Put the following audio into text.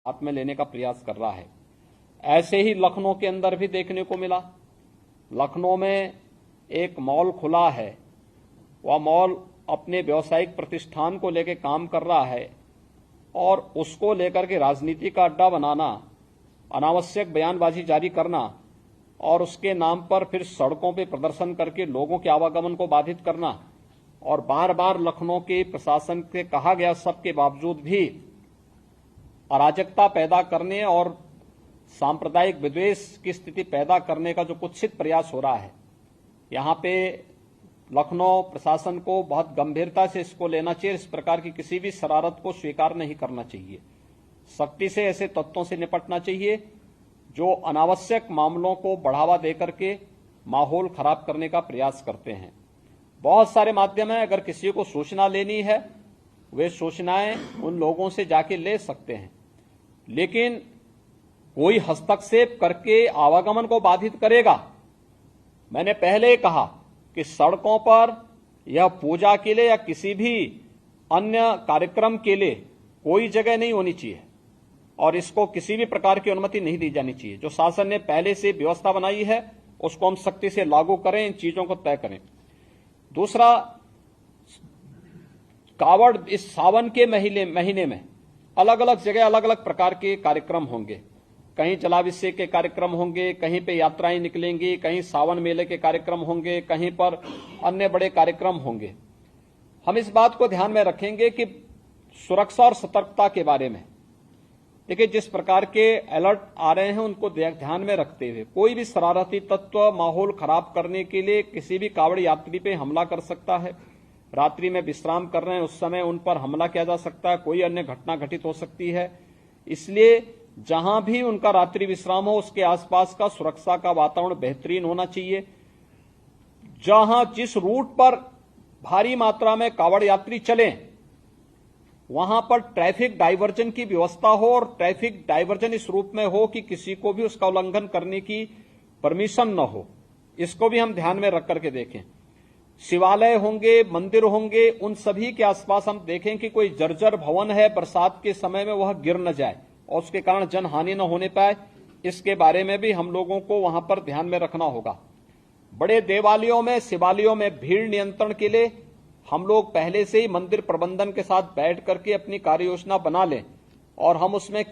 हाथ में लेने का प्रयास कर रहा है। ऐसे ही लखनऊ के अंदर भी देखने को मिला। लखनऊ में एक मॉल खुला है, वह मॉल अपने व्यावसायिक प्रतिष्ठान को लेकर काम कर रहा है और उसको लेकर के राजनीति का अड्डा बनाना, अनावश्यक बयानबाजी जारी करना और उसके नाम पर फिर सड़कों पर प्रदर्शन करके लोगों के आवागमन को बाधित करना और बार बार लखनऊ के प्रशासन से कहा गया सबके बावजूद भी अराजकता पैदा करने और सांप्रदायिक विद्वेष की स्थिति पैदा करने का जो कुत्सित प्रयास हो रहा है, यहां पे लखनऊ प्रशासन को बहुत गंभीरता से इसको लेना चाहिए। इस प्रकार की किसी भी शरारत को स्वीकार नहीं करना चाहिए। सख्ती से ऐसे तत्वों से निपटना चाहिए जो अनावश्यक मामलों को बढ़ावा देकर के माहौल खराब करने का प्रयास करते हैं। बहुत सारे माध्यम हैं, अगर किसी को सूचना लेनी है वे सूचनाएं उन लोगों से जाके ले सकते हैं, लेकिन कोई हस्तक्षेप करके आवागमन को बाधित करेगा। मैंने पहले कहा कि सड़कों पर या पूजा के लिए या किसी भी अन्य कार्यक्रम के लिए कोई जगह नहीं होनी चाहिए और इसको किसी भी प्रकार की अनुमति नहीं दी जानी चाहिए। जो शासन ने पहले से व्यवस्था बनाई है उसको हम सख्ती से लागू करें, इन चीजों को तय करें। दूसरा, कावड़ इस सावन के महीने में अलग अलग जगह अलग अलग प्रकार के कार्यक्रम होंगे। कहीं जलाभिषेक के कार्यक्रम होंगे, कहीं पे यात्राएं निकलेंगी, कहीं सावन मेले के कार्यक्रम होंगे, कहीं पर अन्य बड़े कार्यक्रम होंगे। हम इस बात को ध्यान में रखेंगे कि सुरक्षा और सतर्कता के बारे में देखिए, जिस प्रकार के अलर्ट आ रहे हैं उनको ध्यान में रखते हुए कोई भी शरारती तत्व माहौल खराब करने के लिए किसी भी कावड़ यात्री पे हमला कर सकता है। रात्रि में विश्राम कर रहे हैं उस समय उन पर हमला किया जा सकता है, कोई अन्य घटना घटित हो सकती है। इसलिए जहां भी उनका रात्रि विश्राम हो उसके आसपास का सुरक्षा का वातावरण बेहतरीन होना चाहिए। जहां जिस रूट पर भारी मात्रा में कावड़ यात्री चलें वहां पर ट्रैफिक डायवर्जन की व्यवस्था हो और ट्रैफिक डायवर्जन इस रूप में हो कि किसी को भी उसका उल्लंघन करने की परमिशन न हो। इसको भी हम ध्यान में रख करके देखें। शिवालय होंगे, मंदिर होंगे, उन सभी के आसपास हम देखें कि कोई जर्जर भवन है, बरसात के समय में वह गिर न जाए और उसके कारण जनहानि न होने पाए। इसके बारे में भी हम लोगों को वहां पर ध्यान में रखना होगा। बड़े देवालयों में, शिवालयों में भीड़ नियंत्रण के लिए हम लोग पहले से ही मंदिर प्रबंधन के साथ बैठ करके अपनी कार्य योजना बना लें और हम उसमें